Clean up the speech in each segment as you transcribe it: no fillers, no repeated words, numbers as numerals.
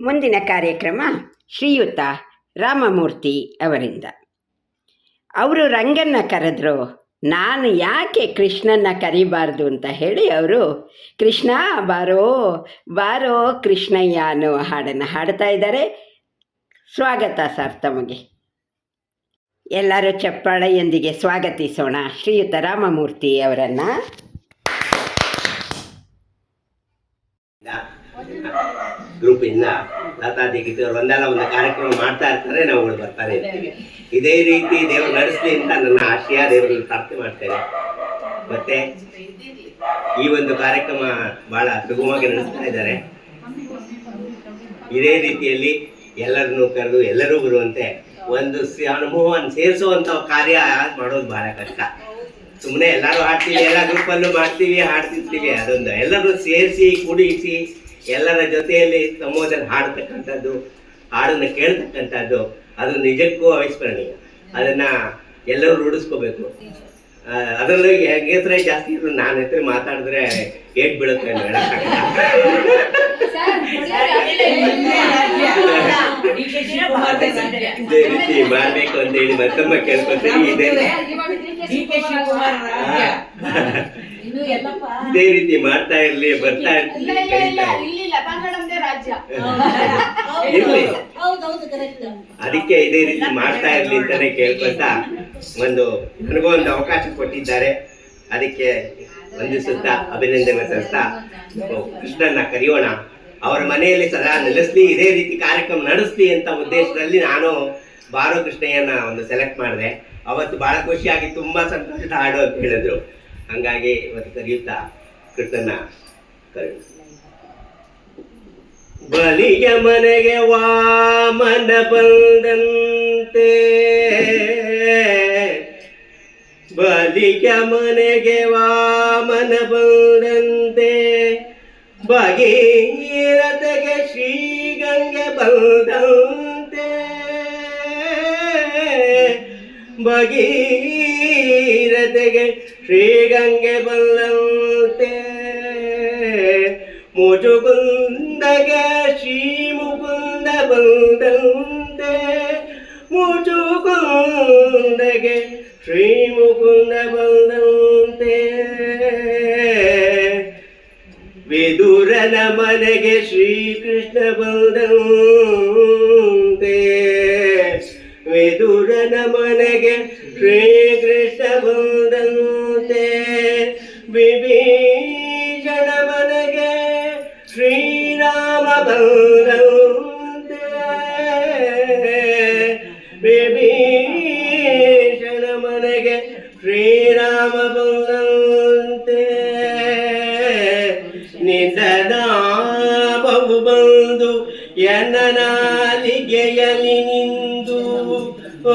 ಮುಂದಿನ ಕಾರ್ಯಕ್ರಮ ಶ್ರೀಯುತ ರಾಮಮೂರ್ತಿ ಅವರಿಂದ. ಅವರು ರಂಗನ್ನ ಕರೆದ್ರು, ನಾನು ಯಾಕೆ ಕೃಷ್ಣನ್ನ ಕರಿಬಾರ್ದು ಅಂತ ಹೇಳಿ ಅವರು ಕೃಷ್ಣ ಬಾರೋ ಬಾರೋ ಕೃಷ್ಣಯ್ಯ ಅನ್ನೋ ಹಾಡನ್ನು ಹಾಡ್ತಾ ಇದ್ದಾರೆ. ಸ್ವಾಗತ ಸರ್ ತಮಗೆ. ಎಲ್ಲರೂ ಚಪ್ಪಾಳೆಯೊಂದಿಗೆ ಸ್ವಾಗತಿಸೋಣ ಶ್ರೀಯುತ ರಾಮಮೂರ್ತಿ ಅವರನ್ನು. ಗ್ರೂಪಿಂದ ಲತಾ ದೀಕ್ಷಿತ್ ಅವರು ಒಂದಲ್ಲ ಒಂದು ಕಾರ್ಯಕ್ರಮ ಮಾಡ್ತಾ ಇರ್ತಾರೆ, ನಾವುಗಳು ಬರ್ತಾನೆ ಇರ್ತೀವಿ. ಇದೇ ರೀತಿ ದೇವರು ನಡೆಸಲಿ ಅಂತ ನನ್ನ ಆಶಯ, ದೇವರಲ್ಲಿ ಪ್ರಾರ್ಥನೆ ಮಾಡ್ತೇನೆ. ಮತ್ತೆ ಈ ಒಂದು ಕಾರ್ಯಕ್ರಮ ಬಹಳ ಸುಗಮವಾಗಿ ನಡೆಸ್ತಾ ಇದ್ದಾರೆ. ಇದೇ ರೀತಿಯಲ್ಲಿ ಎಲ್ಲರನ್ನೂ ಕರೆದು ಎಲ್ಲರೂ ಬರುವಂತೆ ಒಂದು ಅನುಭವವನ್ನು ಸೇರಿಸುವಂಥ ಕಾರ್ಯ ಮಾಡೋದು ಬಹಳ ಕಷ್ಟ. ಸುಮ್ಮನೆ ಎಲ್ಲರೂ ಹಾಡ್ತೀವಿ, ಎಲ್ಲ ಗ್ರೂಪಲ್ಲೂ ಮಾಡ್ತೀವಿ, ಹಾಡ್ತಿರ್ತೀವಿ. ಅದೊಂದು ಎಲ್ಲರೂ ಸೇರಿಸಿ ಕೂಡಿಸಿ ಎಲ್ಲರ ಜೊತೆಯಲ್ಲಿ ಸಂಬೋಧನೆ ಹಾಡ್ತಕ್ಕಂಥದ್ದು, ಹಾಡನ್ನು ಕೇಳ್ತಕ್ಕಂಥದ್ದು, ಅದು ನಿಜಕ್ಕೂ ಅವಿಸ್ಮರಣೀಯ. ಅದನ್ನು ಎಲ್ಲರೂ ರೂಢಿಸ್ಕೋಬೇಕು. ಅದರಲ್ಲೂ ಹೆಂಗಸ್ರೆ ಜಾಸ್ತಿ ಇದ್ರು, ನಾನು ಹೆಸರು ಮಾತಾಡಿದ್ರೆ ಏಟ್ ಬೀಳುತ್ತೆ ಇದೇ ರೀತಿ ಮಾಡಬೇಕು ಅಂತ ಹೇಳಿ ಮತ್ತೊಮ್ಮೆ ಕೇಳ್ಕೊತೀನಿ. ಇದೇ ರೀತಿ ಮಾಡ್ತಾ ಇರ್ಲಿ, ಬರ್ತಾ ಇರ್ಲಿ, ಅದಕ್ಕೆ ಇದೇ ರೀತಿ ಮಾಡ್ತಾ ಇರ್ಲಿ ಅಂತಾನೆ ಕೇಳ್ಕೊತಾ ನನಗೂ ಒಂದು ಅವಕಾಶ ಕೊಟ್ಟಿದ್ದಾರೆ. ಅದಕ್ಕೆ ವಂದಿಸುತ್ತಾ ಅಭಿನಂದನೆ ಸಲ್ಲಿಸ್ತಾ ಕೃಷ್ಣನ್ನ ಕರೆಯೋಣ, ಅವರ ಮನೆಯಲ್ಲಿ ಸದಾ ನೆಲೆಸ್ಲಿ, ಇದೇ ರೀತಿ ಕಾರ್ಯಕ್ರಮ ನಡೆಸ್ಲಿ ಅಂತ ಉದ್ದೇಶದಲ್ಲಿ ನಾನು ಬಾರೋ ಕೃಷ್ಣಯ್ಯನ ಒಂದು ಸೆಲೆಕ್ಟ್ ಮಾಡಿದೆ. ಅವತ್ತು ಬಹಳ ಖುಷಿಯಾಗಿ ತುಂಬಾ ಸಂತೋಷದ ಹಾಡು ಅಂತ ಹೇಳಿದ್ರು. ಹಂಗಾಗಿ ಇವತ್ತು ಕರೆಯುತ್ತಾ ಕೃಷ್ಣನ ಕರೆಯುತ್ತ. ಬಲಿಯ ಮನೆಗೆ ವಾಮನ ಬಂದಂತೆ, ಬಲಿಯ ಮನೆಗೆ ವಾಮನ ಬಂದಂತೆ, ಭಗೀರಥಗೆ ಶ್ರೀಗಂಗೆ ಬಂದಂತೆ, ಭಗೀರಥಗೆ ಶ್ರೀಗಂಗೆ ಬಂದಂತೆ, ಮುಜುಕುಂದಗೆ ಶ್ರೀ ಮುಕುಂದ ಬಂದಂತೆ, ಮುಜುಕುಂದಗೆ ಶ್ರೀ ಮುಕುಂದ ಬಂದಂತೆ, ವಿದುರನ ಮನೆಗೆ ಶ್ರೀಕೃಷ್ಣ ಬಂದಂತೆ, ವಿದುರನ ಮನೆಗೆ ಶ್ರೀಕೃಷ್ಣ ಬಂದಂತೆ, ವಿಭೀಷಣ ಮನೆಗೆ ಶ್ರೀರಾಮ ಬಂದಂತೆ, ವಿಭೀಷಣ ಮನೆಗೆ ಶ್ರೀರಾಮ ಬಂದಂತೆ, ನಿನ್ನ ನಾಮವು ಬಂದು ಎನ್ನ ನಾಲಿಗೆಯಲ್ಲಿ ನಿಂದು, ಓ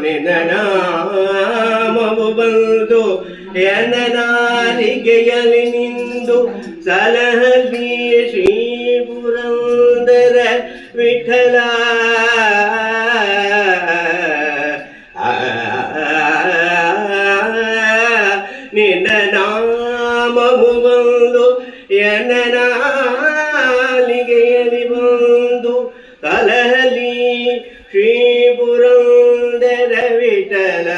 ನಿನ್ನ ನಾಮವು ಬಂದು ಎನ್ನ ನಾಲಿಗೆಯಲ್ಲಿ ನಿಂದು, ಸಲಹಲಿ ಶ್ರೀ ಪುರಂದರ ವಿಠಲ, ನಿನ್ನ ನಾಮವು ಬಂದು ಎನ್ನ ನಾಲಿಗೆಯಲ್ಲಿ ಬಂದು, ಸಲಹಲಿ ಶ್ರೀ ಪುರಂದರ ವಿಠಲ,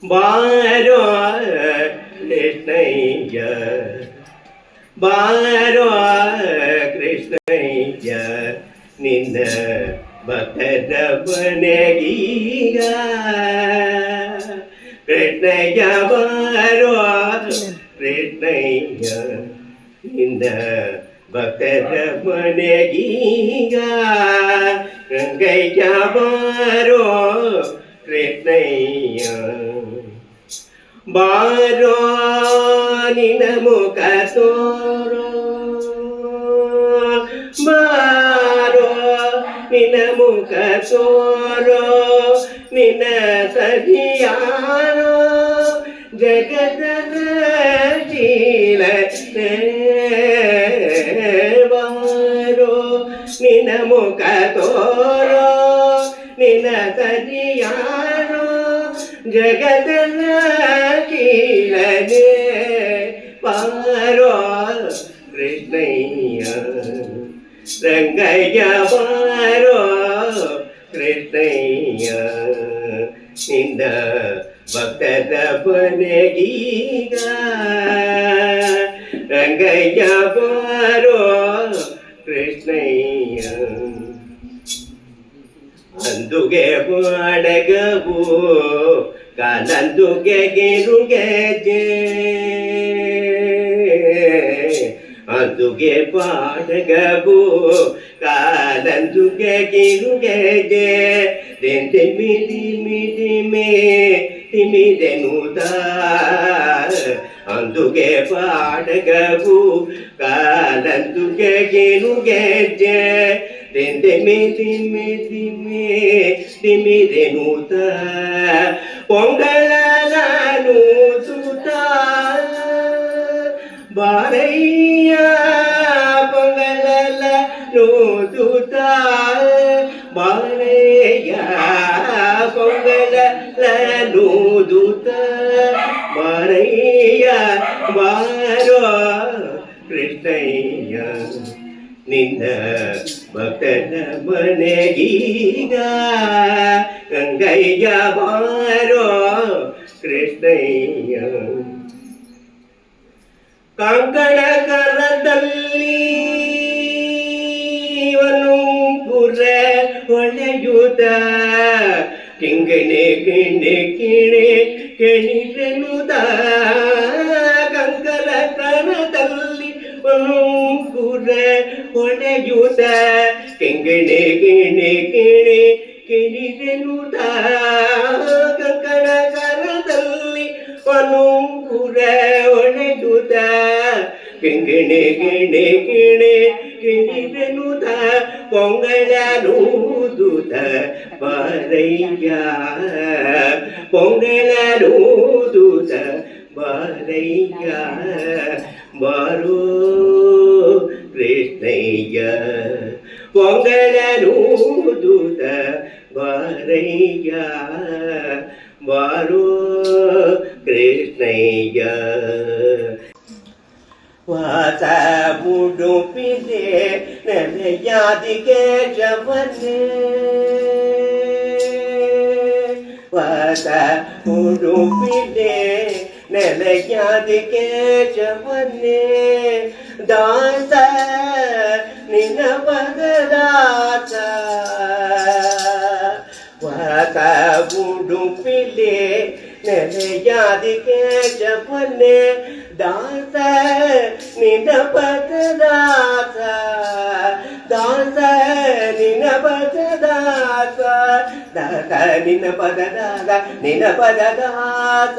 ಬಾರೋ ಕೃಷ್ಣಯ್ಯ, ಬಾರೋ ಕೃಷ್ಣಯ್ಯ, ನಿನ್ನ ಭಕ್ತರ ಮನೆಗೀಗ, ಕೃಷ್ಣಯ್ಯ ಬಾರೋ ಕೃಷ್ಣಯ್ಯ, ನಿನ್ನ ಭಕ್ತರ ಮನೆಗೀಗ, ರಂಗಯ್ಯ ಬಾರೋ ಕೃಷ್ಣಯ್ಯ, ಬಾರೋ ನಿನ್ನ ಮುಖ ತೋರೋ, ಬಾರೋ ನಿನ್ನ ಮುಖ ತೋರೋ, ನಿನ್ನ ಸಖಿಯಾರೋ ಜಗದ ಶೀಲ, ಬಾರೋ ನಿನ್ನ ಮುಖ ತೋರೋ, ನಿನ್ನ ತನಿಯಾರೋ ಜಗದನ ಕೀಳನೆ ಬಾರೋ ಕೃಷ್ಣಯ್ಯ ರಂಗಯ್ಯ ಬಾರೋ ಕೃಷ್ಣಯ್ಯ ನಿನ್ನ ಭಕ್ತದ ಕೊನೆಗೀಗ ರಂಗಯ್ಯ ಬಾರೋ ಕೃಷ್ಣಯ್ಯ ಅಂದುಗೆ ಬಾಡಗವು ಕಾಲಂದುಗೆ ಗಿರುಗೆಜೆ ಅಂದುಗೆ ಬಾಡಗವು ಕಾಲಂದುಗೆ ಗಿರುಗೆಜೆ ತಿಮಿ ತಿಮಿ ತಿಮಿ ತಿಮಿದೆನುದ ಅಂದುಗೆ ಬಾಡಗವು ಕಾಲಂದುಗೆ ಗಿರುಗೆಜೆ ತಿಮಿ ತಿಮಿ ತಿಮಿ ತಿಮಿದೆನುದ ಪೊಂಗಲ ನಾನು ಸುತ ಬಾರಯ್ಯ ಪೊಂಗಲ ನೋದುತ ಬಾರಯ್ಯ ಪೊಂಗಲ ನೋದುತ ಬಾರಯ್ಯ ಬಾರೋ ಕೃಷ್ಣಯ್ಯ ನಿನ್ನ ಭಕ್ತನ ಮನೆಗೀಗ ಗಂಗಯ್ಯ ಬಾರೋ ಕೃಷ್ಣಯ್ಯ ಕಂಕಣ ಕರದಲ್ಲಿ ಪುರ ಹೊಳೆಯುತ್ತ ಕಿಂಗಣೆ ಕಿಣೆ ಕಿಣೆ ಕೆಣಿರೆನುದ ಕಂಕಣ ಕರದಲ್ಲಿ ಪುರ ಹೊಳೆಯುತ್ತ ಕಿಂಗಣೆ ಕಿಣೆ ಕಿಣೆ ಕೆಣಿರೆನುದ ಕಂಕಣ ಕರದಲ್ಲಿ ಪುರ ಹೊಳೆಯುತ್ತ ಕಿಂಗಣೆ ಕಿಣೆ ಕಿಣೆ ಕಿಣಿರೆನುದ ಪೊಂಗಲೂದುದ ಬಾರಯ್ಯ ಪೊಂಗಲೂದುದ ಬಾರಯ್ಯ ಬಾರೋ ಕೃಷ್ಣಯ್ಯ ಪೊಂಗಲೂದುದ ಬಾರಯ್ಯ ಬಾರೋ ಕೃಷ್ಣಯ್ಯ ವಾಸ ಮುಡುಪಿದೆ ನೆಲೆಯಾದಿಗೆ ಜವನೆ ವಾಸ ಮುಡುಪಿದೆ ನೆಲೆಯಾದಿಗೆ ಜವನೆ ದಾಸ ನಿನ್ನ ಬದಲಾಸ ವಾಸ ಮುಡುಪಿದೆ ನೆಲೆಯಾದಿಗೆ ಜವನೆ ದಾಸ ನಿನ್ನ ಪದದಾಸ ದಾಸ ನಿನ್ನ ಪದದಾಸ ದಾಸ ನಿನ್ನ ಪದದಾಸ ನಿನ್ನ ಪದದಾಸ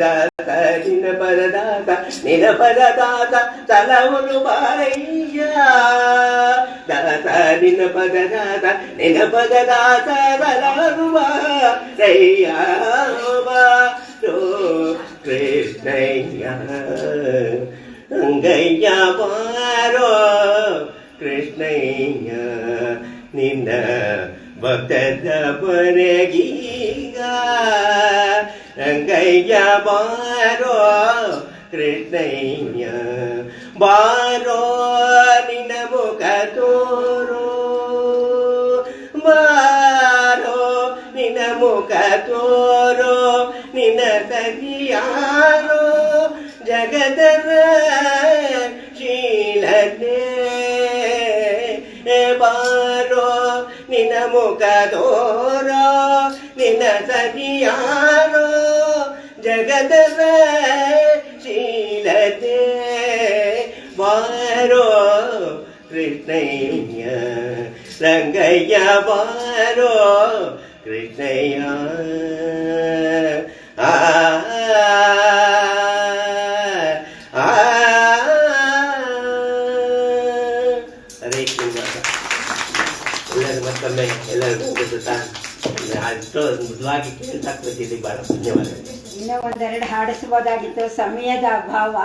ದಾಸ ನಿನ್ನ ಪದದಾಸ ನಿನ್ನ ಪದದಾಸ ತಲವನು ಬಾರಯ್ಯ ದಾಸ ನಿನ್ನ ಪದದಾಸ ನಿನ್ನ ಪದದಾಸ ತಲವನು ಬಾರಯ್ಯ ಕೃಷ್ಣಯ್ಯ ರಂಗಯ್ಯ ಬಾರೋ ಕೃಷ್ಣಯ್ಯ ನಿನ್ನ ಭಕ್ತದ ಕೊನೆಗೀಗ ರಂಗಯ್ಯ ಬಾರೋ ಕೃಷ್ಣಯ್ಯ ಬಾರೋ ನಿನ್ನ ಮುಖ ತೋರೋ ಬಾರೋ ನಿನ್ನ ಮುಖ ತೋರೋ ನಿನ್ನ ಸಖಿಯಾರೋ ಜಗದನ ಶೀಲನೆ ಬಾರೋ ನಿನ್ನ ಮುಖ ತೋರೋ ನಿನ್ನ ಸಖಿಯಾರೋ ಜಗದನ ಶೀಲನೆ ಬಾರೋ ಕೃಷ್ಣಯ್ಯ ರಂಗಯ್ಯ ಬಾರೋ ಕೃಷ್ಣಯ್ಯ ಹರೇ ಕೃಷ್ಣ ಎಲ್ಲರೂ ಮತ್ತೊಮ್ಮೆ ಎಲ್ಲರಿಗೂ ಅಷ್ಟು ಮೃದುವಾಗಿ ಕೇಳ್ತಾ ಕೂತಿದ್ದೀವಿ. ಬಹಳ ಧನ್ಯವಾದಗಳು. ಇನ್ನೂ ಒಂದೆರಡು ಹಾಡಿಸ್ಬೋದಾಗಿತ್ತು, ಸಮಯದ ಅಭಾವ.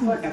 ಫೋಟೋ